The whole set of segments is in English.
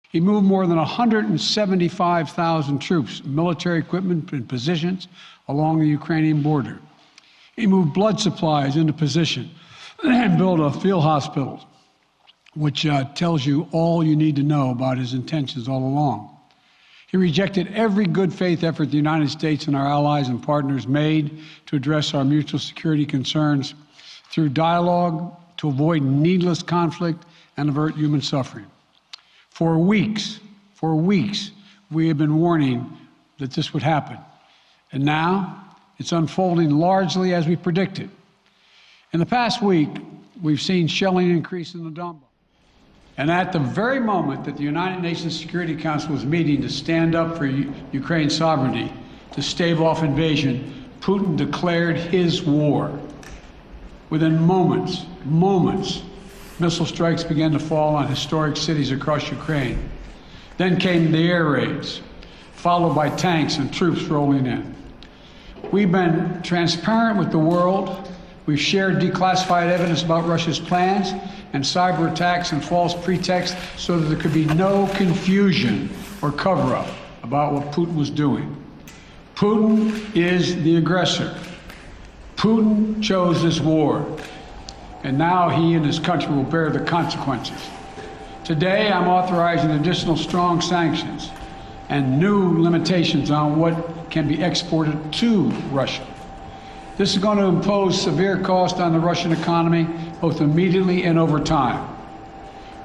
He moved more than 175,000 troops, military equipment, and positions along the Ukrainian border. He moved blood supplies into position and built a field hospital, which tells you all you need to know about his intentions all along. He rejected every good faith effort the United States and our allies and partners made to address our mutual security concerns through dialogue to avoid needless conflict and avert human suffering. For weeks, we have been warning that this would happen. And now it's unfolding largely as we predicted. In the past week, we've seen shelling increase in the Donbass. And at the very moment that the United Nations Security Council was meeting to stand up for Ukraine's sovereignty, to stave off invasion, Putin declared his war. Within moments, missile strikes began to fall on historic cities across Ukraine. Then came the air raids, followed by tanks and troops rolling in. We've been transparent with the world. We've shared declassified evidence about Russia's plans and cyber attacks and false pretexts so that there could be no confusion or cover-up about what Putin was doing. Putin is the aggressor. Putin chose this war, and now he and his country will bear the consequences. Today, I'm authorizing additional strong sanctions and new limitations on what can be exported to Russia. This is going to impose severe cost on the Russian economy, both immediately and over time.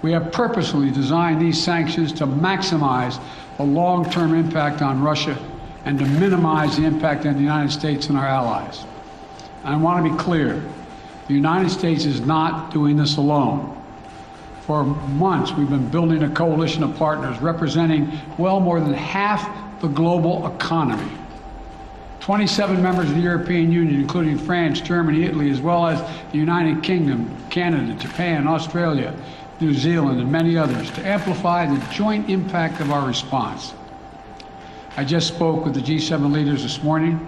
We have purposely designed these sanctions to maximize the long-term impact on Russia and to minimize the impact on the United States and our allies. I want to be clear, the United States is not doing this alone. For months, we've been building a coalition of partners representing well more than half the global economy. 27 members of the European Union, including France, Germany, Italy, as well as the United Kingdom, Canada, Japan, Australia, New Zealand, and many others, to amplify the joint impact of our response. I just spoke with the G7 leaders this morning,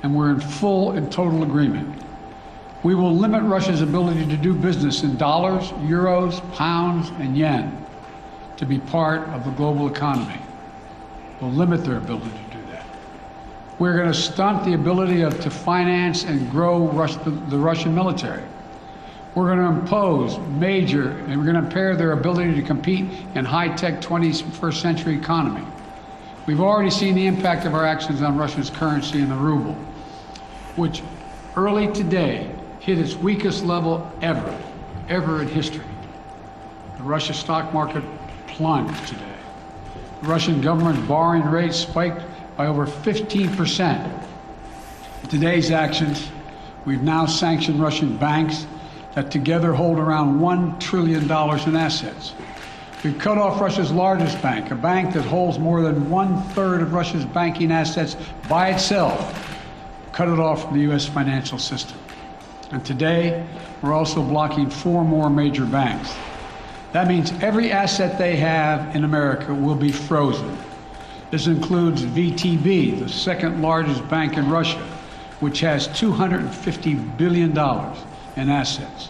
and we're in full and total agreement. We will limit Russia's ability to do business in dollars, euros, pounds, and yen to be part of the global economy. We'll limit their ability to do that. We're going to stunt the ability to finance and grow the Russian military. We're going to impose major, and we're going to impair their ability to compete in high-tech 21st century economy. We've already seen the impact of our actions on Russia's currency and the ruble, which early today hit its weakest level ever in history. The Russian stock market plunged today. The Russian government's borrowing rate spiked by over 15%. With today's actions, we've now sanctioned Russian banks that together hold around $1 trillion in assets. We've cut off Russia's largest bank, a bank that holds more than 1/3 of Russia's banking assets by itself, cut it off from the U.S. financial system. And today, we're also blocking 4 more major banks. That means every asset they have in America will be frozen. This includes VTB, the second largest bank in Russia, which has $250 billion in assets.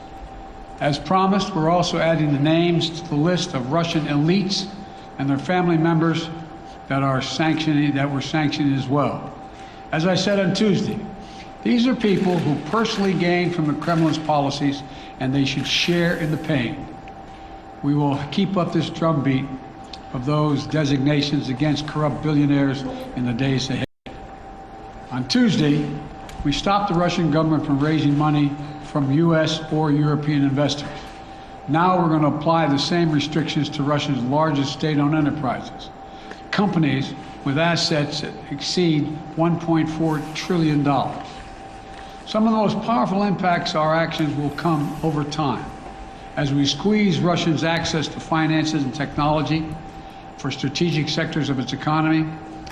As promised, we're also adding the names to the list of Russian elites and their family members that we're sanctioning as well. As I said on Tuesday, these are people who personally gain from the Kremlin's policies, and they should share in the pain. We will keep up this drumbeat of those designations against corrupt billionaires in the days ahead. On Tuesday, we stopped the Russian government from raising money from U.S. or European investors. Now we're going to apply the same restrictions to Russia's largest state-owned enterprises, companies with assets that exceed $1.4 trillion. Some of the most powerful impacts of our actions will come over time as we squeeze Russia's access to finances and technology for strategic sectors of its economy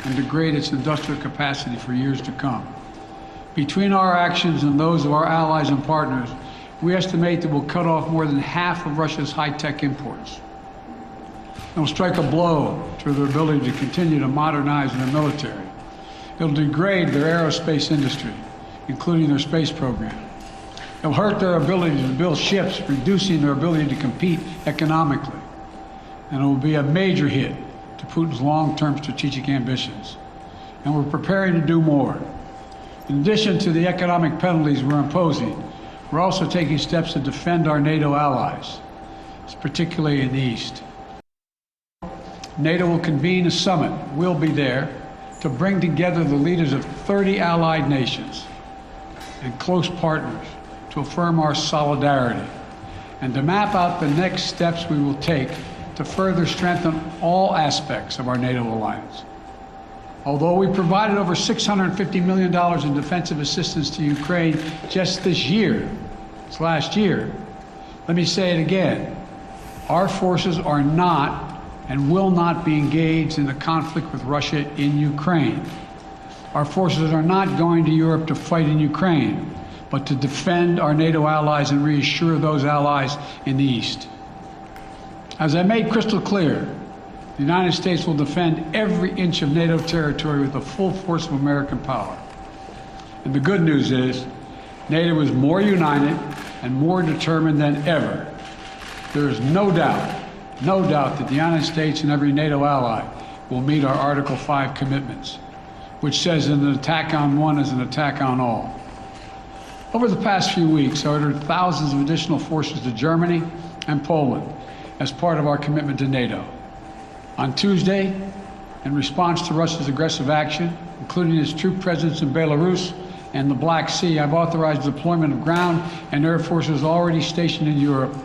and degrade its industrial capacity for years to come. Between our actions and those of our allies and partners, we estimate that we'll cut off more than half of Russia's high-tech imports. It'll strike a blow to their ability to continue to modernize their military. It'll degrade their aerospace industry, including their space program. It'll hurt their ability to build ships, reducing their ability to compete economically. and it will be a major hit to Putin's long-term strategic ambitions. And we're preparing to do more. In addition to the economic penalties we're imposing, we're also taking steps to defend our NATO allies, particularly in the East. NATO will convene a summit. We'll be there to bring together the leaders of 30 allied nations and close partners to affirm our solidarity and to map out the next steps we will take to further strengthen all aspects of our NATO alliance. Although we provided over $650 million in defensive assistance to Ukraine just this last year, let me say it again. Our forces are not and will not be engaged in the conflict with Russia in Ukraine. Our forces are not going to Europe to fight in Ukraine, but to defend our NATO allies and reassure those allies in the East. As I made crystal clear, the United States will defend every inch of NATO territory with the full force of American power. And the good news is, NATO is more united and more determined than ever. There is no doubt that the United States and every NATO ally will meet our Article 5 commitments, which says that an attack on one is an attack on all. Over the past few weeks, I ordered thousands of additional forces to Germany and Poland as part of our commitment to NATO. On Tuesday, in response to Russia's aggressive action, including its troop presence in Belarus and the Black Sea, I've authorized the deployment of ground and air forces already stationed in Europe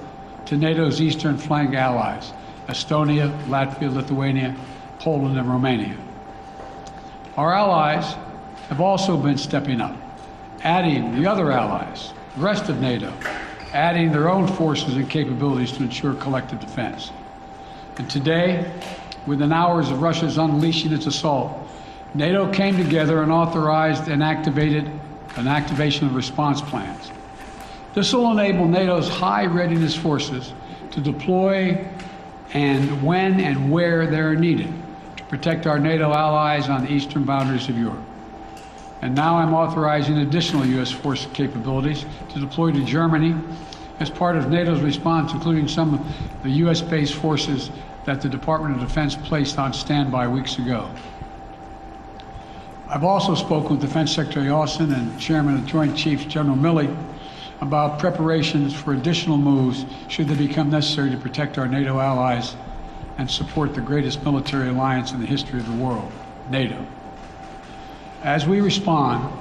to NATO's eastern flank allies, Estonia, Latvia, Lithuania, Poland, and Romania. Our allies have also been stepping up, adding the other allies, the rest of NATO, adding their own forces and capabilities to ensure collective defense. And today, within hours of Russia's unleashing its assault, NATO came together and authorized and activated an activation of response plans. This will enable NATO's high readiness forces to deploy and when and where they are needed to protect our NATO allies on the eastern boundaries of Europe. And now I'm authorizing additional U.S. force capabilities to deploy to Germany as part of NATO's response, including some of the U.S.-based forces that the Department of Defense placed on standby weeks ago. I've also spoken with Defense Secretary Austin and Chairman of Joint Chiefs General Milley about preparations for additional moves should they become necessary to protect our NATO allies and support the greatest military alliance in the history of the world, NATO. As we respond,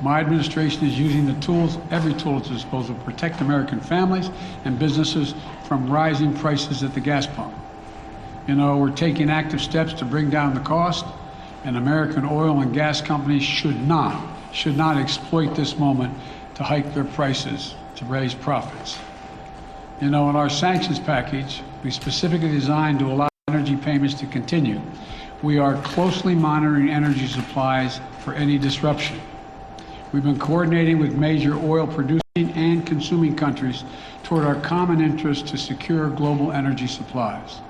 my administration is using the tools, every tool at its disposal, to protect American families and businesses from rising prices at the gas pump. You know, we're taking active steps to bring down the cost, and American oil and gas companies should not exploit this moment to hike their prices to raise profits. You know, in our sanctions package, we specifically designed to allow energy payments to continue. We are closely monitoring energy supplies for any disruption. We've been coordinating with major oil producing and consuming countries toward our common interest to secure global energy supplies.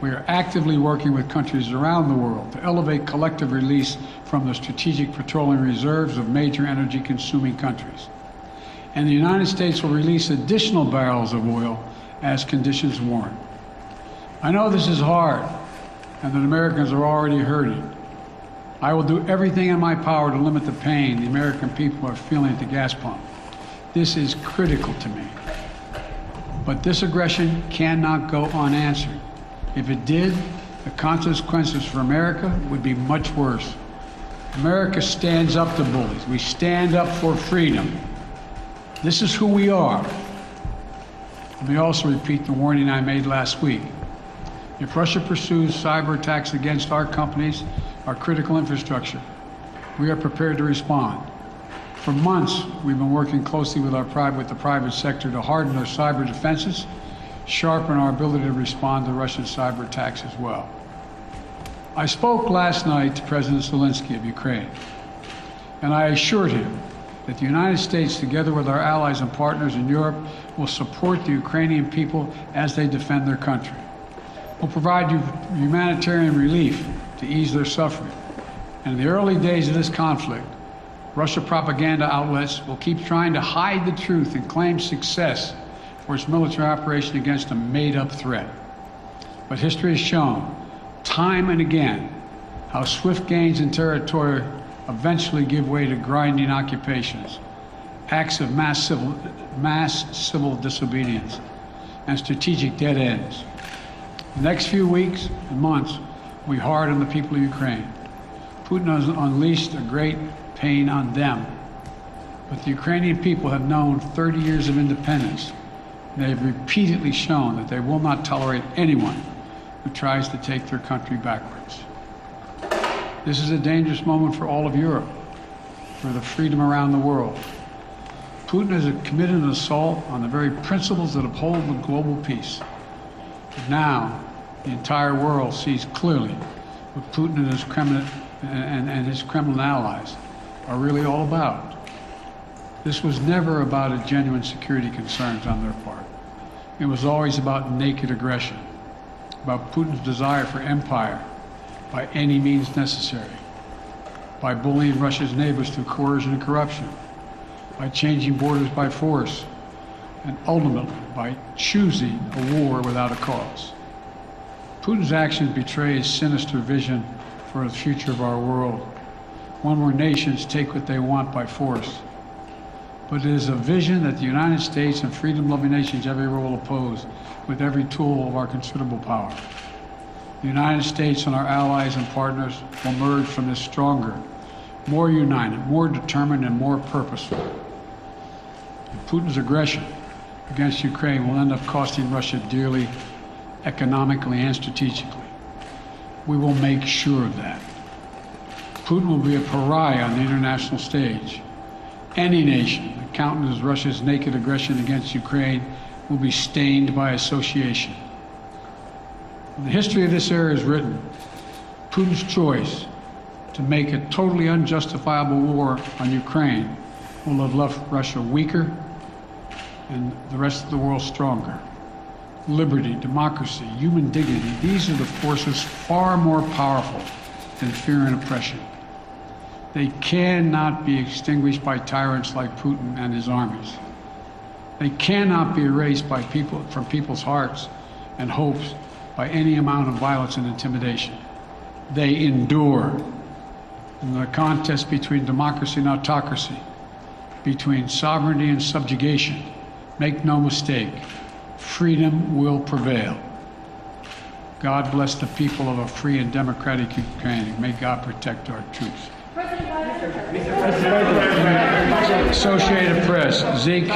We are actively working with countries around the world to elevate collective release from the strategic petroleum reserves of major energy consuming countries. And the United States will release additional barrels of oil as conditions warrant. I know this is hard and that Americans are already hurting. I will do everything in my power to limit the pain the American people are feeling at the gas pump. This is critical to me. But this aggression cannot go unanswered. If it did, the consequences for America would be much worse. America stands up to bullies. We stand up for freedom. This is who we are. Let me also repeat the warning I made last week. If Russia pursues cyber attacks against our companies, our critical infrastructure, we are prepared to respond. For months, we've been working closely with the private sector to harden our cyber defenses, sharpen our ability to respond to Russian cyber attacks as well. I spoke last night to President Zelensky of Ukraine, and I assured him that the United States, together with our allies and partners in Europe, will support the Ukrainian people as they defend their country. We'll provide humanitarian relief to ease their suffering. And in the early days of this conflict, Russia propaganda outlets will keep trying to hide the truth and claim success for its military operation against a made-up threat. But history has shown, time and again, how swift gains in territory eventually give way to grinding occupations, acts of mass civil disobedience, and strategic dead ends. The next few weeks and months will be hard on the people of Ukraine. Putin has unleashed a great pain on them. But the Ukrainian people have known 30 years of independence. They have repeatedly shown that they will not tolerate anyone who tries to take their country backwards. This is a dangerous moment for all of Europe, for the freedom around the world. Putin has committed an assault on the very principles that uphold the global peace. But now, the entire world sees clearly what Putin and his Kremlin allies are really all about. This was never about a genuine security concerns on their part. It was always about naked aggression, about Putin's desire for empire by any means necessary, by bullying Russia's neighbors through coercion and corruption, by changing borders by force, and ultimately by choosing a war without a cause. Putin's actions betray his sinister vision for the future of our world, one where nations take what they want by force. But it is a vision that the United States and freedom-loving nations everywhere will oppose with every tool of our considerable power. The United States and our allies and partners will emerge from this stronger, more united, more determined, and more purposeful. Putin's aggression against Ukraine will end up costing Russia dearly, economically and strategically. We will make sure of that. Putin will be a pariah on the international stage. Any nation that countenances Russia's naked aggression against Ukraine will be stained by association. When the history of this era is written, Putin's choice to make a totally unjustifiable war on Ukraine will have left Russia weaker and the rest of the world stronger. Liberty, democracy, human dignity, these are the forces far more powerful than fear and oppression. They cannot be extinguished by tyrants like Putin and his armies. They cannot be erased by from people's hearts and hopes by any amount of violence and intimidation. They endure. In the contest between democracy and autocracy, between sovereignty and subjugation, make no mistake, freedom will prevail. God bless the people of a free and democratic Ukraine. May God protect our troops. Associated Press, Zeke.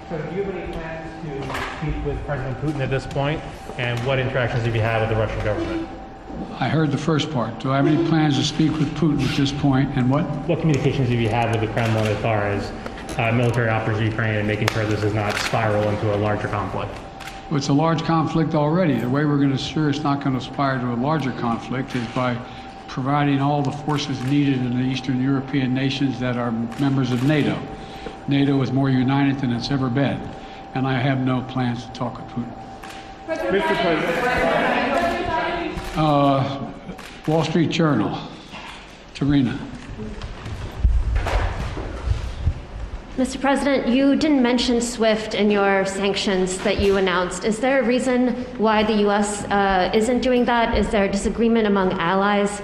So do you have any plans to speak with President Putin at this point? And what interactions have you had with the Russian government? I heard the first part. Do I have any plans to speak with Putin at this point, and what? What communications have you had with the Kremlin as far as military operations in Ukraine and making sure this does not spiral into a larger conflict? Well, it's a large conflict already. The way we're going to ensure it's not going to aspire to a larger conflict is by providing all the forces needed in the Eastern European nations that are members of NATO. NATO is more united than it's ever been, and I have no plans to talk with Putin. Mr. President. Wall Street Journal, Tarina. Mr. President, you didn't mention SWIFT in your sanctions that you announced. Is there a reason why the U.S. Isn't doing that? Is there a disagreement among allies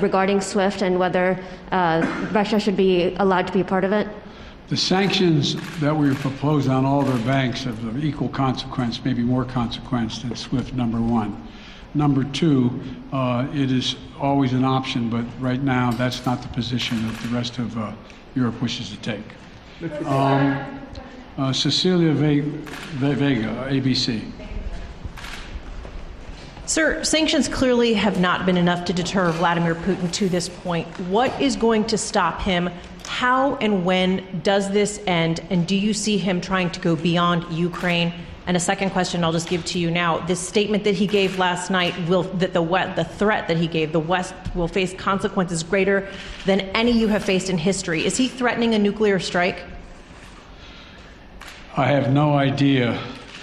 regarding SWIFT and whether Russia should be allowed to be a part of it? The sanctions that we proposed on all their banks have of equal consequence, maybe more consequence than SWIFT, number one. Number two, it is always an option, but right now that's not the position that the rest of Europe wishes to take. Cecilia Vega, ABC. Sir, sanctions clearly have not been enough to deter Vladimir Putin to this point. What is going to stop him? How and when does this end? And do you see him trying to go beyond Ukraine? And a second question I'll just give to you now. This statement that he gave last night, the threat that he gave, the West will face consequences greater than any you have faced in history. Is he threatening a nuclear strike? I have no idea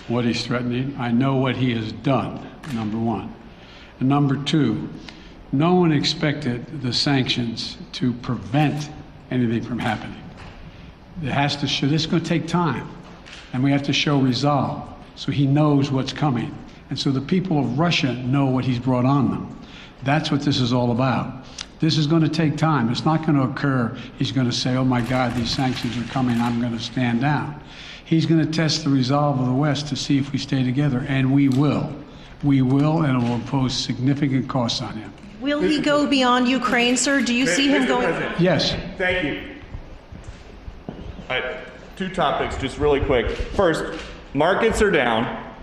what he's threatening. I know what he has done, number one. And number two, no one expected the sanctions to prevent anything from happening. It has to show, this is going to take time, and we have to show resolve. So he knows what's coming. And so the people of Russia know what he's brought on them. That's what this is all about. This is going to take time. It's not going to occur. He's going to say, oh my God, these sanctions are coming, I'm going to stand down. He's going to test the resolve of the West to see if we stay together, and we will. We will, and it will impose significant costs on him. Will he go beyond Ukraine, sir? Do you see him going? Yes. Thank you. Two topics, just really quick. First, markets are down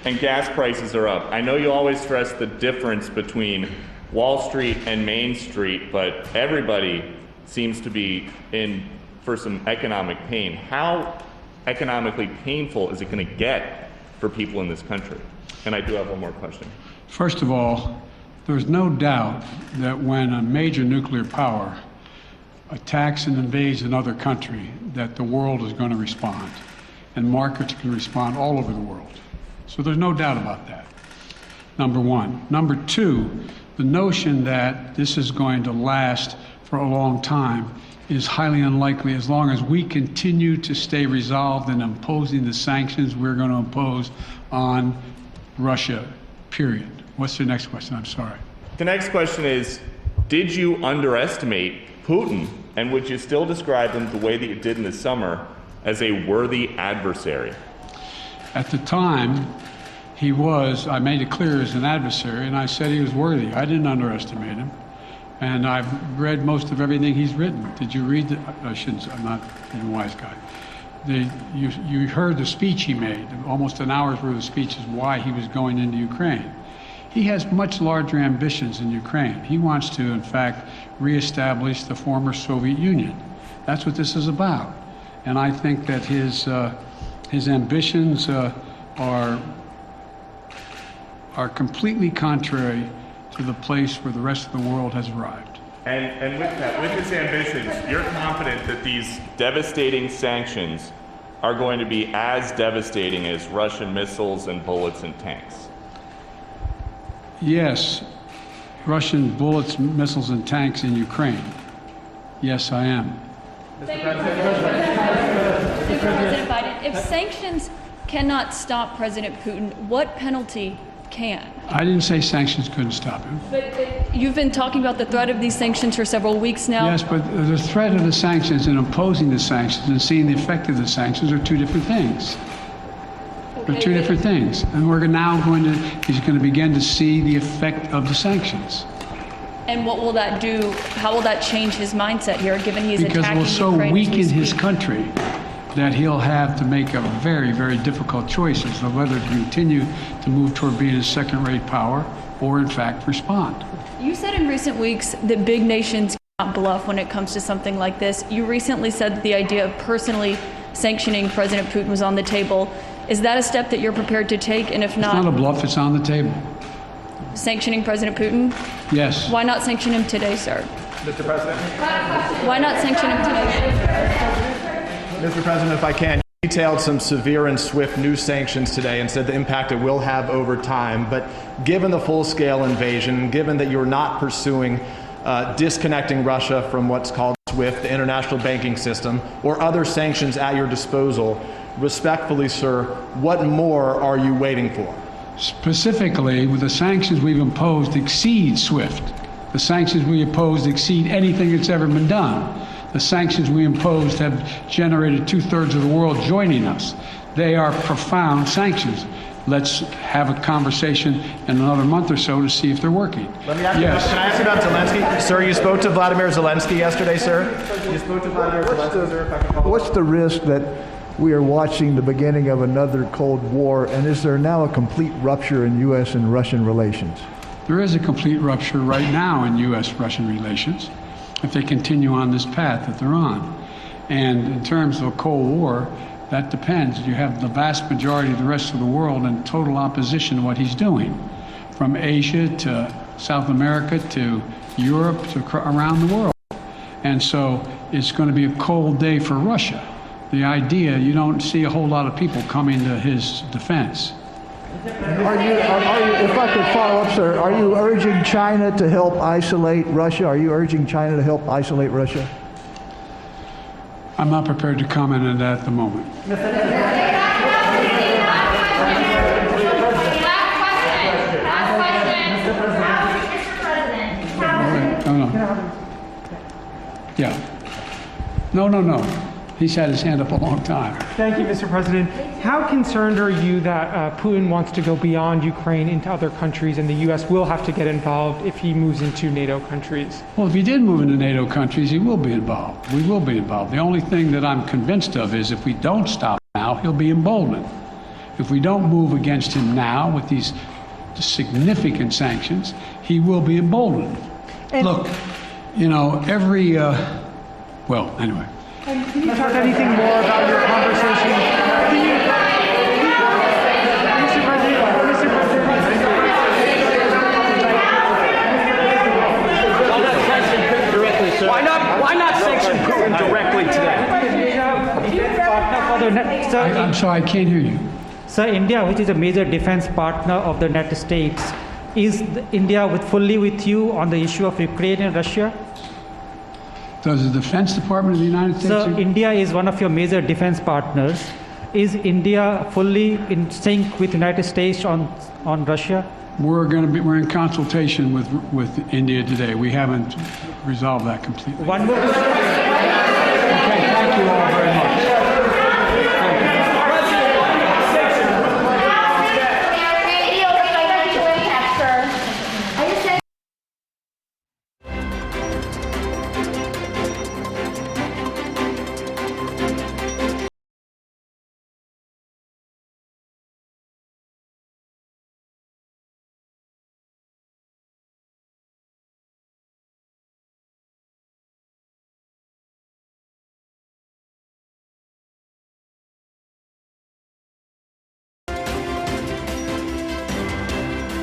and gas prices are up. I know you always stress the difference between Wall Street and Main Street, but everybody seems to be in for some economic pain. How economically painful is it going to get for people in this country? And I do have one more question. First of all, there's no doubt that when a major nuclear power attacks and invades another country, that the world is going to respond, and markets can respond all over the world. So there's no doubt about that, number one. Number two, the notion that this is going to last for a long time is highly unlikely as long as we continue to stay resolved in imposing the sanctions we're going to impose on Russia, period. What's the next question? I'm sorry. The next question is, did you underestimate Putin, and would you still describe him the way that you did in the summer as a worthy adversary? At the time, he was, I made it clear, as an adversary, and I said he was worthy. I didn't underestimate him. And I've read most of everything he's written. Did you read it? I shouldn't, I'm not a wise guy. You heard the speech he made, almost an hour's worth of speeches, why he was going into Ukraine. He has much larger ambitions in Ukraine. He wants to, in fact, reestablish the former Soviet Union. That's what this is about. And I think that his ambitions are completely contrary to the place where the rest of the world has arrived. And with that, with his ambitions, you're confident that these devastating sanctions are going to be as devastating as Russian missiles and bullets and tanks? Yes, Russian bullets, missiles, and tanks in Ukraine. Yes, I am. Mr. President Biden, if sanctions cannot stop President Putin, what penalty can? I didn't say sanctions couldn't stop him. But you've been talking about the threat of these sanctions for several weeks now. Yes, but the threat of the sanctions and imposing the sanctions and seeing the effect of the sanctions are two different things. They're two different things. And we're now he's going to begin to see the effect of the sanctions. And what will that do? How will that change his mindset here, given he's Because it attacking will so Ukraine as we weaken his speak? country that he'll have to make a very, very difficult choice as to whether to continue to move toward being a second-rate power or, in fact, respond. You said in recent weeks that big nations cannot bluff when it comes to something like this. You recently said that the idea of personally sanctioning President Putin was on the table. Is that a step that you're prepared to take? And if It's not a not, bluff, it's on the table. sanctioning President Putin? Yes. Why not sanction him today, sir? Mr. President? Why not sanction him today? Mr. President, if I can, you detailed some severe and swift new sanctions today and said the impact it will have over time. But given the full-scale invasion, given that you're not pursuing disconnecting Russia from what's called SWIFT, the international banking system, or other sanctions at your disposal, respectfully, sir, what more are you waiting for? Specifically, with the sanctions we've imposed exceed SWIFT. The sanctions we imposed exceed anything that's ever been done. The sanctions we imposed have generated 2/3 of the world joining us. They are profound sanctions. Let's have a conversation in another month or so to see if they're working. Let me ask you Yes. can I ask you about Zelensky? Sir, you spoke to Vladimir Zelensky yesterday, sir? You spoke to Vladimir Zelensky, sir, if I can follow What's the risk that we are watching the beginning of another Cold War, and is there now a complete rupture in U.S. and Russian relations? There is a complete rupture right now in U.S.-Russian relations if they continue on this path that they're on. And in terms of a Cold War, that depends. You have the vast majority of the rest of the world in total opposition to what he's doing, from Asia to South America to Europe to around the world. And so it's going to be a cold day for Russia. The idea, you don't see a whole lot of people coming to his defense. Are you, if I could follow up, sir, are you urging China to help isolate Russia? Are you urging China to help isolate Russia? I'm not prepared to comment on that at the moment. Yeah. No. He's had his hand up a long time. Thank you, Mr. President. How concerned are you that Putin wants to go beyond Ukraine into other countries, and the U.S. will have to get involved if he moves into NATO countries? Well, if he did move into NATO countries, he will be involved. We will be involved. The only thing that I'm convinced of is if we don't stop now, he'll be emboldened. If we don't move against him now with these significant sanctions, he will be emboldened. Look, well, anyway. Can you talk anything more about your conversation? Mr. President. Why not sanction Putin directly today? I'm sorry, I can't hear you. Sir, India, which is a major defense partner of the United States, is India fully with you on the issue of Ukraine and Russia? Does the Defense Department of the United States... Sir, India is one of your major defense partners. Is India fully in sync with the United States on Russia? We're in consultation with India today. We haven't resolved that completely. One more. Okay, thank you all very much.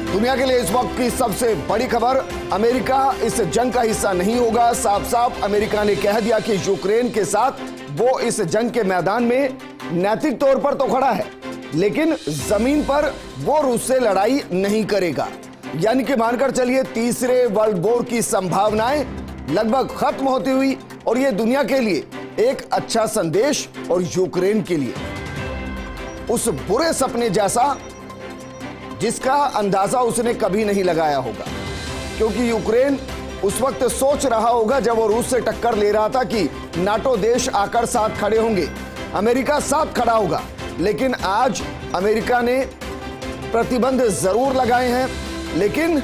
दुनिया के लिए इस वक्त की सबसे बड़ी खबर, America इस जंग का हिस्सा नहीं होगा। साफ साफ अमेरिका ने कह दिया कि यूक्रेन के साथ वो इस जंग के मैदान में नैतिक तौर पर तो खड़ा है, लेकिन जमीन पर वो रूस से लड़ाई नहीं करेगा। यानी कि मानकर चलिए तीसरे वर्ल्ड वॉर की संभावनाएं लगभग खत्म होती हुई, और ये दुनिया के लिए एक अच्छा संदेश और यूक्रेन के लिए उस बुरे सपने जैसा जिसका अंदाजा उसने कभी नहीं लगाया होगा। क्योंकि यूक्रेन उस वक्त सोच रहा होगा जब वो रूस से टक्कर ले रहा था कि नाटो देश आकर साथ खड़े होंगे, अमेरिका साथ खड़ा होगा। लेकिन आज अमेरिका ने प्रतिबंध जरूर लगाए हैं, लेकिन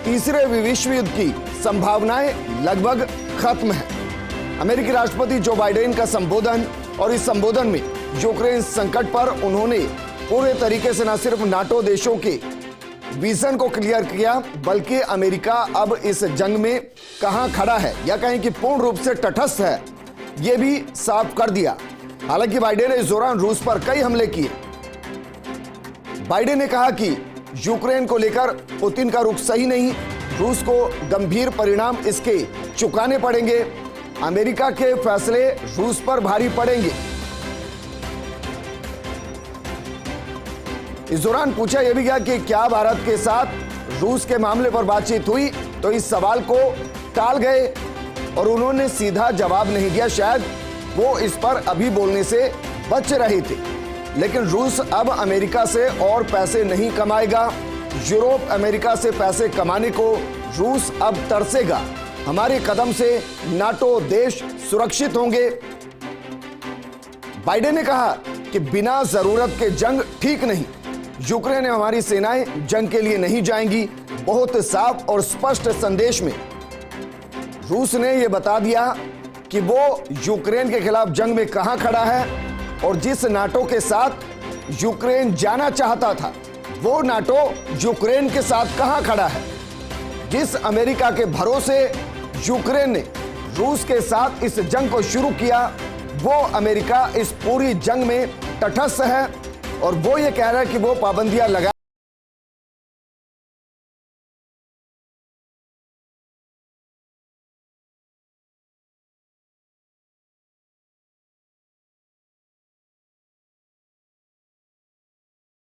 तीसरे विश्व युद्ध की संभावनाएं लगभग खत्म है। अमेरिकी राष्ट्रपति जो बाइडेन का संबोधन, और इस संबोधन में यूक्रेन संकट पर उन्होंने पूरे तरीके से न सिर्फ नाटो देशों के विजन को क्लियर किया, बल्कि अमेरिका अब इस जंग में कहां खड़ा है या कहें कि पूर्ण रूप से तटस्थ है, यह भी साफ कर दिया। हालांकि बाइडेन ने इस दौरान रूस पर कई हमले किए। बाइडेन ने कहा कि यूक्रेन को लेकर पुतिन का रुख सही नहीं, रूस को गंभीर परिणाम इसके चुकाने पड़ेंगे, अमेरिका के फैसले रूस पर भारी पड़ेंगे। इस दौरान पूछा यह भी गया कि क्या भारत के साथ रूस के मामले पर बातचीत हुई, तो इस सवाल को टाल गए और उन्होंने सीधा जवाब नहीं दिया। शायद वो इस पर अभी बोलने से बच रहे थे, लेकिन रूस अब अमेरिका से और पैसे नहीं कमाएगा। यूरोप अमेरिका से पैसे कमाने को रूस अब तरसेगा। हमारे कदम से नाटो देश सुरक्षित होंगे। बाइडेन ने कहा कि बिना जरूरत के जंग ठीक नहीं, यूक्रेन में हमारी सेनाएं जंग के लिए नहीं जाएंगी। बहुत साफ और स्पष्ट संदेश में रूस ने यह बता दिया कि वो यूक्रेन के खिलाफ जंग में कहां खड़ा है, और जिस नाटो के साथ यूक्रेन जाना चाहता था, वो नाटो यूक्रेन के साथ कहां खड़ा है। जिस अमेरिका के भरोसे यूक्रेन ने रूस के साथ इस जंग को शुरू किया, वो अमेरिका इस पूरी जंग में तटस्थ है, और वो ये कह रहा है कि वो पाबंदियां लगा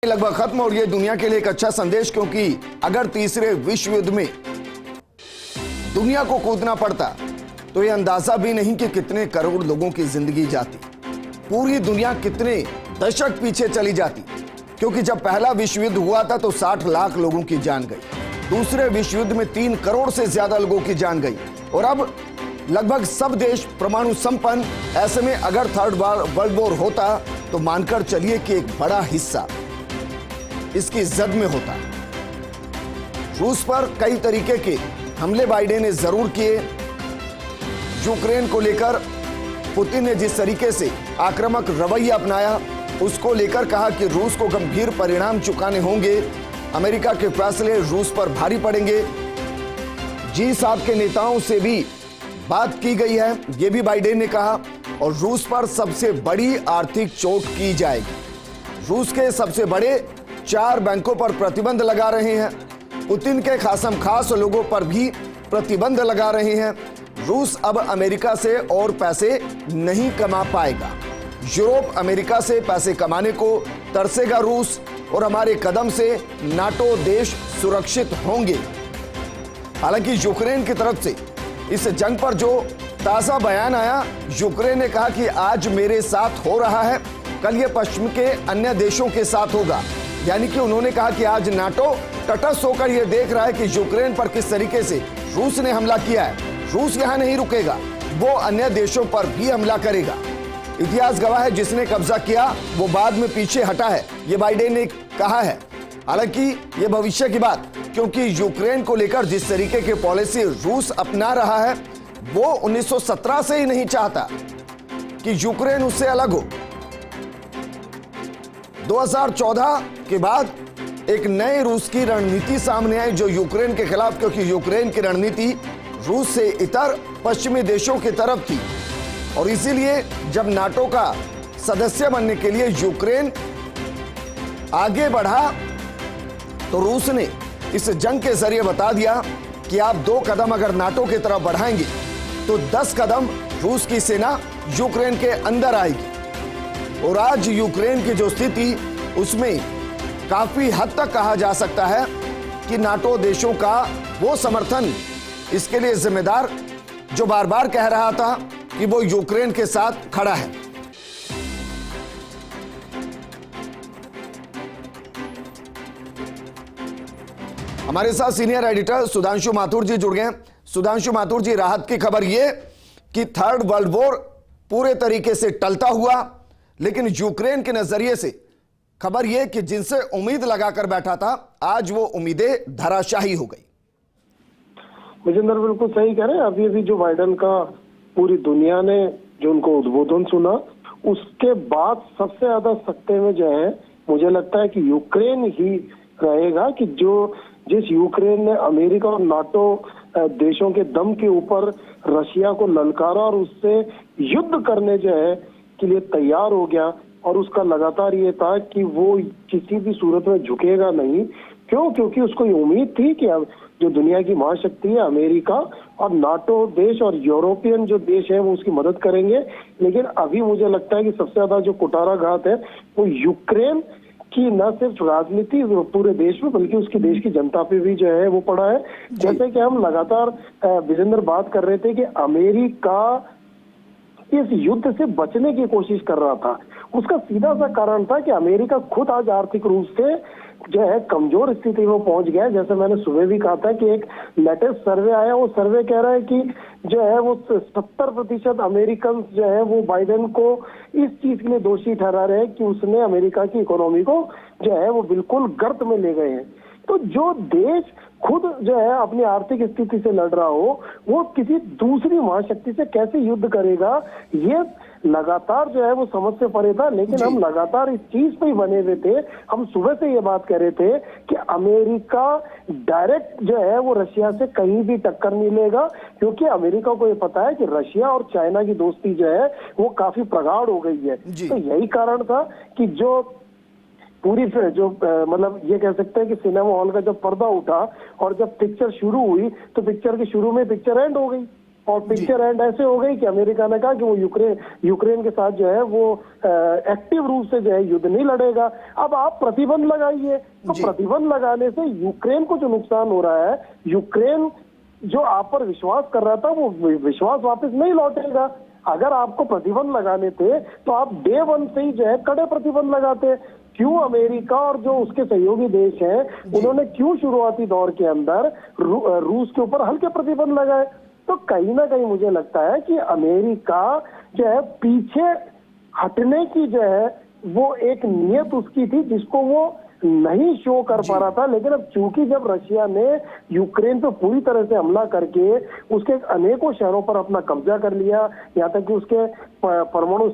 लगभग खत्म, और ये दुनिया के लिए एक अच्छा संदेश। क्योंकि अगर तीसरे विश्व युद्ध में दुनिया को कूदना पड़ता, तो ये अंदाजा भी नहीं कि कितने करोड़ लोगों की जिंदगी जाती, पूरी दुनिया कितने दशक पीछे चली जाती। क्योंकि जब पहला विश्व युद्ध हुआ था तो 60 लाख लोगों की जान गई, दूसरे विश्व युद्ध में 3 करोड़ से ज्यादा लोगों की जान गई, और अब लगभग सब देश परमाणु संपन्न। ऐसे में अगर थर्ड वर्ल्ड वॉर होता तो मानकर चलिए कि एक बड़ा हिस्सा इसकी जद में होता। रूस पर कई तरीके के हमले बाइडेन ने जरूर किए। यूक्रेन को लेकर पुतिन ने जिस तरीके से आक्रामक रवैया अपनाया, उसको लेकर कहा कि रूस को गंभीर परिणाम चुकाने होंगे। अमेरिका के फैसले रूस पर भारी पड़ेंगे। G7 के नेताओं से भी बात की गई है, यह भी बाइडेन ने कहा। और रूस पर सबसे बड़ी आर्थिक चोट की जाएगी। रूस के सबसे बड़े 4 बैंकों पर प्रतिबंध लगा रहे हैं। पुतिन के खासम खास लोगों पर भी प्रतिबंध लगा रहे हैं। रूस अब अमेरिका से और पैसे नहीं कमा पाएगा। यूरोप अमेरिका से पैसे कमाने को तरसेगा रूस, और हमारे कदम से नाटो देश सुरक्षित होंगे। हालांकि यूक्रेन की तरफ से इस जंग पर जो ताजा बयान आया, यूक्रेन ने कहा कि आज मेरे साथ हो रहा है, कल ये पश्चिम के अन्य देशों के साथ होगा। यानी कि उन्होंने कहा कि आज नाटो तटस्थ होकर यह देख रहा है कि यूक्रेन पर किस तरीके से रूस ने हमला किया है। रूस यहां नहीं रुकेगा, वो अन्य देशों पर भी हमला करेगा। इतिहास गवाह है, जिसने कब्जा किया वो बाद में पीछे हटा है, ये बाइडेन ने कहा है। हालांकि ये भविष्य की बात, क्योंकि यूक्रेन को लेकर जिस तरीके की पॉलिसी रूस अपना रहा है, वो 1917 से ही नहीं चाहता कि यूक्रेन उससे अलग हो। 2014 के बाद एक नई रूस की रणनीति सामने आई जो यूक्रेन के खिलाफ, क्योंकि यूक्रेन की रणनीति रूस से इतर पश्चिमी देशों की तरफ थी। और इसीलिए जब नाटो का सदस्य बनने के लिए यूक्रेन आगे बढ़ा तो रूस ने इस जंग के जरिए बता दिया कि आप 2 कदम अगर नाटो की तरफ बढ़ाएंगे तो 10 कदम रूस की सेना यूक्रेन के अंदर आएगी। और आज यूक्रेन की जो स्थिति, उसमें काफी हद तक कहा जा सकता है कि नाटो देशों का वो समर्थन इसके लिए जिम्मेदार जो बार बार कह रहा था कि वो यूक्रेन के साथ खड़ा है। हमारे साथ सीनियर एडिटर सुधांशु माथुर जी जुड़ गए हैं। सुधांशु माथुर जी, राहत की खबर यह कि थर्ड वर्ल्ड वॉर पूरे तरीके से टलता हुआ, लेकिन यूक्रेन के नजरिए से खबर यह कि जिनसे उम्मीद लगाकर बैठा था, आज वो उम्मीदें धराशाही हो गई। विजेंद्र बिल्कुल सही कह रहे हैं। अभी जो बाइडेन का पूरी दुनिया ने जो उनको उद्बोधन सुना, उसके बाद सबसे ज्यादा सकते में जो है, मुझे लगता है कि यूक्रेन ही रहेगा। कि जिस यूक्रेन ने अमेरिका और नाटो देशों के दम के ऊपर रशिया को ललकारा और उससे युद्ध करने जो है के लिए तैयार हो गया, और उसका लगातार ये था कि वो किसी भी सूरत में झुकेगा नहीं। क्यों? क्योंकि उसको ये उम्मीद थी कि जो दुनिया की महाशक्ति है अमेरिका और नाटो देश और यूरोपियन जो देश है वो उसकी मदद करेंगे। लेकिन अभी मुझे लगता है कि सबसे ज्यादा जो कुटाराघात है वो यूक्रेन की न सिर्फ राजनीति पूरे देश में, बल्कि उसकी देश की जनता पे भी जो है वो पड़ा है। जैसे कि हम लगातार विजेंद्र बात कर रहे थे कि अमेरिका इस युद्ध से बचने की कोशिश कर रहा था। उसका सीधा सा कारण था कि अमेरिका खुद आज आर्थिक रूप से जो है कमजोर स्थिति में पहुंच गया है। जैसे मैंने सुबह भी कहा था कि एक लेटेस्ट सर्वे आया, वो सर्वे कह रहा है कि जो है वो 70% अमेरिकन जो है वो बाइडेन को इस चीज के लिए दोषी ठहरा रहे हैं कि उसने अमेरिका की इकोनॉमी को जो है वो बिल्कुल गर्त में ले गए हैं। तो जो देश खुद जो है अपनी आर्थिक स्थिति से लड़ रहा हो, वो किसी दूसरी महाशक्ति से कैसे युद्ध करेगा, ये लगातार जो है वो समझ से परे था। लेकिन हम लगातार इस चीज पे ही बने हुए थे। हम सुबह से ये बात कर रहे थे कि अमेरिका डायरेक्ट जो है वो रशिया से कहीं भी टक्कर नहीं लेगा, क्योंकि अमेरिका को ये पता है कि रशिया और चाइना की दोस्ती जो है वो काफी प्रगाढ़ हो गई है। तो यही कारण था कि जो पूरी जो मतलब ये कह सकते हैं कि सिनेमा हॉल का जब पर्दा उठा और जब पिक्चर शुरू हुई तो पिक्चर के शुरू में पिक्चर एंड हो गई। और पिक्चर एंड ऐसे हो गई कि अमेरिका ने कहा कि वो यूक्रेन के साथ जो है वो एक्टिव रूप से जो है युद्ध नहीं लड़ेगा। अब आप प्रतिबंध लगाइए, तो प्रतिबंध लगाने से यूक्रेन को जो नुकसान हो रहा है, यूक्रेन जो आप पर विश्वास कर रहा था वो विश्वास वापस नहीं लौटेगा। अगर आपको प्रतिबंध लगाने थे तो आप डे 1 से ही जो है कड़े प्रतिबंध लगाते। क्यों अमेरिका और जो उसके सहयोगी देश हैं उन्होंने क्यों शुरुआती दौर के अंदर रूस के ऊपर हल्के प्रतिबंध लगाए? तो कहीं ना कहीं मुझे लगता है कि अमेरिका जो है पीछे हटने की जो है वो एक नियत उसकी थी जिसको वो नहीं शो कर पा रहा था। लेकिन अब चूंकि जब रशिया ने यूक्रेन पे पूरी तरह से हमला करके उसके अनेकों शहरों पर अपना कब्जा कर लिया, यहाँ तक कि उसके परमाणु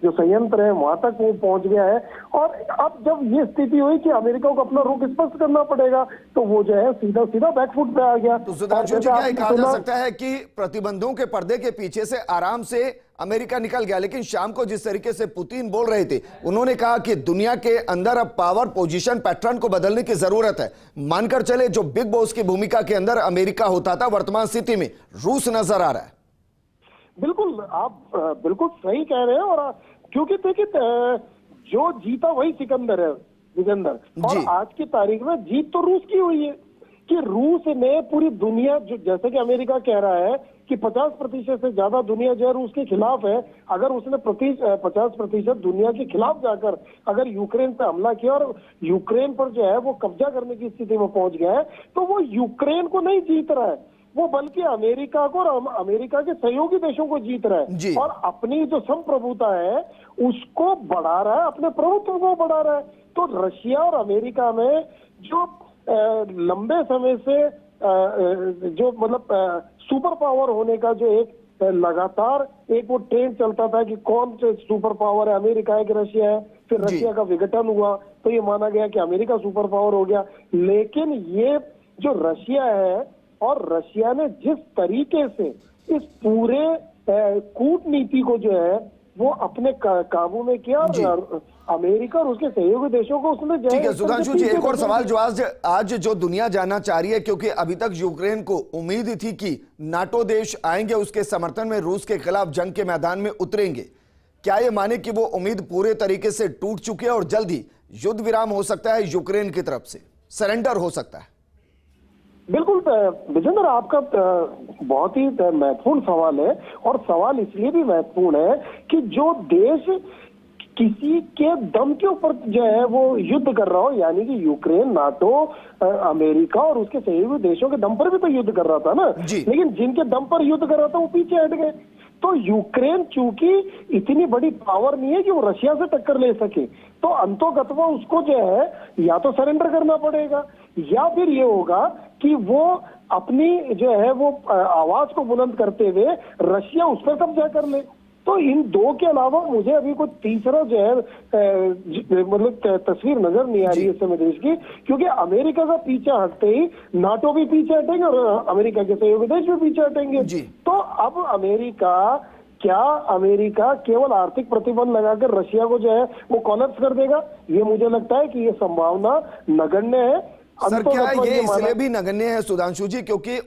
जो संयंत्र है वहां तक वो पहुंच गया है, और अब जब ये स्थिति हुई कि अमेरिका को अपना रुख स्पष्ट करना पड़ेगा तो वो जो है सीधा सीधा बैकफुट पे आ गया। तो सुधांशु जी, क्या कहा जा सकता है कि प्रतिबंधों के पर्दे के पीछे से आराम से अमेरिका निकल गया, लेकिन शाम को जिस तरीके से पुतिन बोल रहे थे, उन्होंने कहा कि दुनिया के अंदर अब पावर पोजीशन पैटर्न को बदलने की जरूरत है। मानकर चले जो बिग बॉस की भूमिका के अंदर अमेरिका होता था, वर्तमान स्थिति में रूस नजर आ रहा है। बिल्कुल, आप बिल्कुल सही कह रहे हैं। और क्योंकि देखिए जो जीता वही सिकंदर है विजेंदर, और आज की तारीख में जीत तो रूस की हुई है कि रूस ने पूरी दुनिया, जो जैसे कि अमेरिका कह रहा है कि 50% से ज्यादा दुनिया जो है रूस के खिलाफ है, अगर उसने 50% दुनिया के खिलाफ जाकर अगर यूक्रेन पे हमला किया और यूक्रेन पर जो है वो कब्जा करने की स्थिति में पहुंच गया है, तो वो यूक्रेन को नहीं जीत रहा है, वो बल्कि अमेरिका को और अमेरिका के सहयोगी देशों को जीत रहा है, और अपनी जो संप्रभुता है उसको बढ़ा रहा है, अपने प्रभुत्व को बढ़ा रहा है। तो रशिया और अमेरिका में जो लंबे समय से जो मतलब सुपर पावर होने का जो एक लगातार एक वो ट्रेंड चलता था कि कौन से सुपर पावर है, अमेरिका है कि रशिया है, फिर रशिया का विघटन हुआ तो ये माना गया कि अमेरिका सुपर पावर हो गया। लेकिन ये जो रशिया है, और रशिया ने जिस तरीके से इस पूरे कूटनीति को जो है वो अपने काबू में किया, और अमेरिका और उसके सहयोगी देशों को उसने जो है। ठीक है सुधांशु जी, एक और सवाल जो आज जो दुनिया जानना चाह रही है, क्योंकि अभी तक यूक्रेन को उम्मीद थी कि नाटो देश आएंगे उसके समर्थन में, रूस के खिलाफ जंग के मैदान में उतरेंगे, क्या ये माने कि वो उम्मीद पूरे तरीके से टूट चुकी है और जल्द ही युद्ध विराम हो सकता है, यूक्रेन की तरफ से सरेंडर हो सकता है? बिल्कुल विजेंद्र, आपका बहुत ही महत्वपूर्ण सवाल है, और सवाल इसलिए भी महत्वपूर्ण है कि जो देश किसी के दम के ऊपर जो है वो युद्ध कर रहा हो, यानी कि यूक्रेन नाटो अमेरिका और उसके सहयोगी देशों के दम पर भी तो युद्ध कर रहा था ना, लेकिन जिनके दम पर युद्ध कर रहा था वो पीछे हट गए। तो यूक्रेन चूंकि इतनी बड़ी पावर नहीं है कि वो रशिया से टक्कर ले सके, तो अंतोगतवा उसको जो है या तो सरेंडर करना पड़ेगा, या फिर ये होगा कि वो अपनी जो है वो आवाज को बुलंद करते हुए रशिया उस पर कब्जा कर ले। तो इन दो के अलावा मुझे अभी कोई तीसरा जो है मतलब तस्वीर नजर नहीं आ रही है इस समय देश की, क्योंकि अमेरिका का पीछा हटते ही नाटो भी पीछे हटेंगे और अमेरिका के सहयोगी देश भी पीछे हटेंगे। तो अब अमेरिका केवल आर्थिक प्रतिबंध लगाकर रशिया को जो है वो कोलैप्स कर देगा? ये मुझे लगता है कि ये संभावना नगण्य है। सर, क्या ये इसलिए भी नगण्य है सुधांशु जी क्योंकि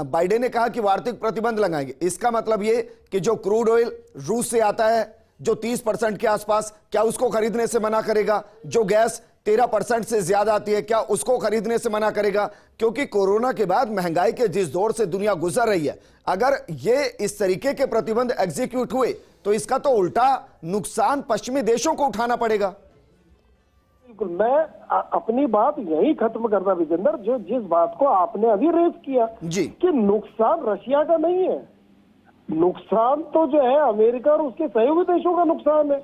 बाइडेन ने कहा कि वो आर्थिक प्रतिबंध लगाएंगे? इसका मतलब ये कि जो क्रूड ऑयल रूस से आता है जो 30% के आसपास, क्या उसको खरीदने से मना करेगा? जो गैस 13% से ज्यादा आती है, क्या उसको खरीदने से मना करेगा? क्योंकि कोरोना के बाद महंगाई के जिस दौर से दुनिया गुजर रही है, अगर ये इस तरीके के प्रतिबंध एग्जीक्यूट हुए तो इसका तो उल्टा नुकसान पश्चिमी देशों को उठाना पड़ेगा। बिल्कुल, मैं अपनी बात यही खत्म करना विजेंद्र, जो जिस बात को आपने अभी रेज किया कि नुकसान रशिया का नहीं है, नुकसान तो जो है अमेरिका और उसके सहयोगी देशों का नुकसान है।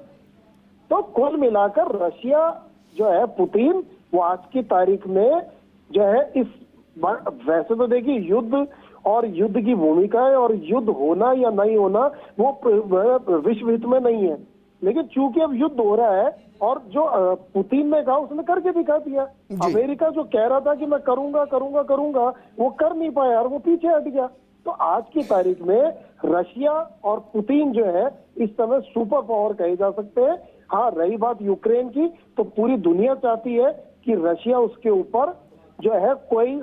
तो कुल मिलाकर रशिया जो है पुतिन, वो आज की तारीख में जो है इस वैसे तो देखिए युद्ध और युद्ध की भूमिकाएं और युद्ध होना या नहीं होना वो विश्व हित में नहीं है, लेकिन चूंकि अब युद्ध हो रहा है और जो पुतिन ने कहा उसने करके दिखा दिया। अमेरिका जो कह रहा था कि मैं करूंगा करूंगा करूंगा, वो कर नहीं पाया और वो पीछे हट गया। तो आज की तारीख में रशिया और पुतिन जो है इस समय सुपर पावर कहे जा सकते हैं। हाँ, रही बात यूक्रेन की, तो पूरी दुनिया चाहती है कि रशिया उसके ऊपर जो है कोई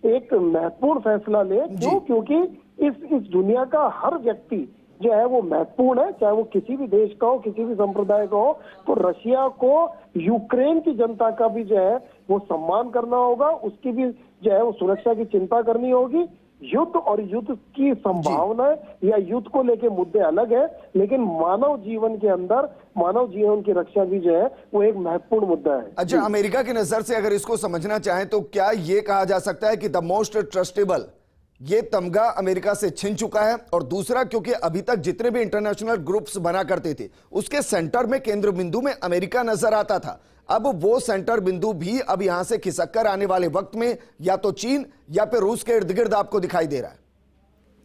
एक महत्वपूर्ण फैसला ले। क्यों? क्योंकि इस दुनिया का हर व्यक्ति जो है वो महत्वपूर्ण है, चाहे वो किसी भी देश का हो, किसी भी संप्रदाय का हो। तो रशिया को यूक्रेन की जनता का भी जो है वो सम्मान करना होगा, उसकी भी जो है वो सुरक्षा की चिंता करनी होगी। युद्ध और युद्ध की संभावना या युद्ध को लेके मुद्दे अलग है, लेकिन मानव जीवन के अंदर मानव जीवन की रक्षा भी जो है वो एक महत्वपूर्ण मुद्दा है। अच्छा, अमेरिका की नजर से अगर इसको समझना चाहें तो क्या ये कहा जा सकता है कि द मोस्ट ट्रस्टेबल ये तमगा अमेरिका से छिन चुका है, और दूसरा क्योंकि अभी तक जितने भी इंटरनेशनल ग्रुप्स बना करते थे उसके सेंटर में, केंद्र बिंदु में अमेरिका नजर आता था। अब वो सेंटर बिंदु भी अब यहां से खिसक कर आने वाले वक्त में या तो चीन या फिर रूस के इर्द गिर्द आपको दिखाई दे रहा है।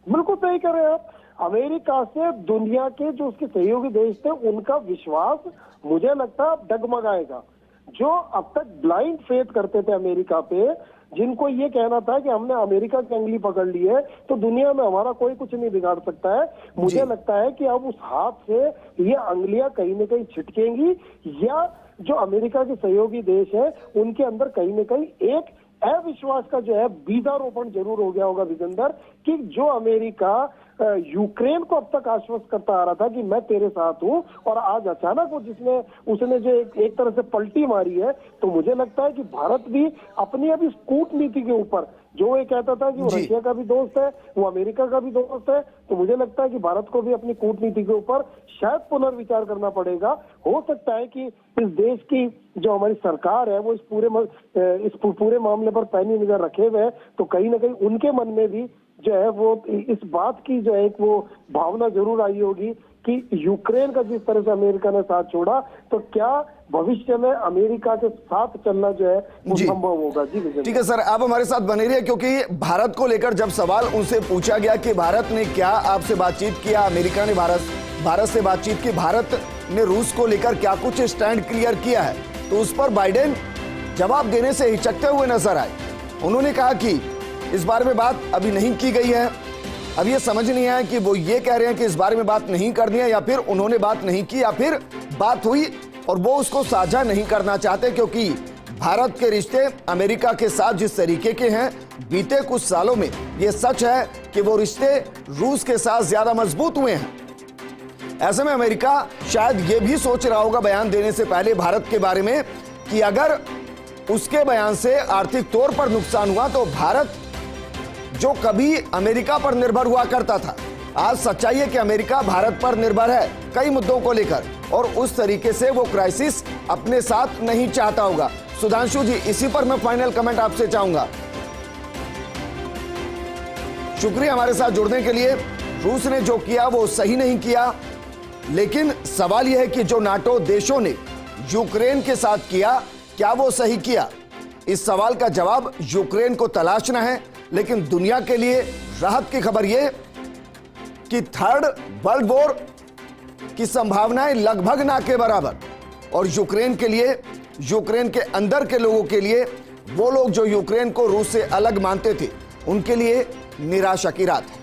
बिल्कुल सही कह रहे हैं आप। अमेरिका से दुनिया के जो उसके सहयोगी देश थे उनका विश्वास मुझे लगता है डगमगाएगा। जो अब तक ब्लाइंड फेथ करते थे अमेरिका पे, जिनको ये कहना था कि हमने अमेरिका की अंगुली पकड़ ली है तो दुनिया में हमारा कोई कुछ नहीं बिगाड़ सकता है, मुझे लगता है कि अब उस हाथ से ये अंगुलियां कहीं न कहीं छिटकेंगी, या जो अमेरिका के सहयोगी देश है उनके अंदर कहीं न कहीं एक अविश्वास का जो है बीजारोपण जरूर हो गया होगा विजेंदर, कि जो अमेरिका यूक्रेन को अब तक आश्वस्त करता आ रहा था कि मैं तेरे साथ हूं, और आज अचानक वो उसने जो एक तरह से पलटी मारी है, तो मुझे लगता है कि भारत भी अपनी अभी कूटनीति के ऊपर, जो ये कहता था कि वो रशिया का भी दोस्त है, वो अमेरिका का भी दोस्त है, तो मुझे लगता है कि भारत को भी अपनी कूटनीति के ऊपर शायद पुनर्विचार करना पड़ेगा। हो सकता है कि इस देश की जो हमारी सरकार है वो इस पूरे मामले पर पैनी निगाह रखे हुए है, तो कहीं ना कहीं उनके मन में भी जो है वो इस बात की जो है एक वो भावना जरूर आई होगी कि यूक्रेन का जिस तरह से अमेरिका ने साथ छोड़ा, तो क्या भविष्य में अमेरिका के साथ चलना जो है वो संभव होगा। जी ठीक है सर, आप हमारे साथ बने रहिए, क्योंकि भारत को लेकर जब सवाल उनसे पूछा गया कि भारत ने क्या आपसे बातचीत किया, अमेरिका ने भारत से बातचीत की, भारत ने रूस को लेकर क्या कुछ स्टैंड क्लियर किया है, तो उस पर बाइडेन जवाब देने से हिचकते हुए नजर आए। उन्होंने कहा कि इस बारे में बात अभी नहीं की गई है। अब ये समझ नहीं आया कि वो ये कह रहे हैं कि इस बारे में बात नहीं करनी है, या फिर उन्होंने बात नहीं की, या फिर बात हुई और वो उसको साझा नहीं करना चाहते, क्योंकि भारत के रिश्ते अमेरिका के साथ जिस तरीके के हैं बीते कुछ सालों में, ये सच है कि वो रिश्ते रूस के साथ ज्यादा मजबूत हुए हैं। ऐसे में अमेरिका शायद ये भी सोच रहा होगा बयान देने से पहले भारत के बारे में कि अगर उसके बयान से आर्थिक तौर पर नुकसान हुआ तो भारत जो कभी अमेरिका पर निर्भर हुआ करता था, आज सच्चाई है कि अमेरिका भारत पर निर्भर है कई मुद्दों को लेकर, और उस तरीके से वो क्राइसिस अपने साथ नहीं चाहता होगा। सुधांशु जी, इसी पर मैं फाइनल कमेंट आपसे चाहूंगा। शुक्रिया हमारे साथ जुड़ने के लिए। रूस ने जो किया वो सही नहीं किया, लेकिन सवाल यह है कि जो नाटो देशों ने यूक्रेन के साथ किया, क्या वो सही किया? इस सवाल का जवाब यूक्रेन को तलाशना है, लेकिन दुनिया के लिए राहत की खबर यह कि थर्ड वर्ल्ड वॉर की संभावनाएं लगभग ना के बराबर, और यूक्रेन के लिए, यूक्रेन के अंदर के लोगों के लिए, वो लोग जो यूक्रेन को रूस से अलग मानते थे, उनके लिए निराशा की रात है।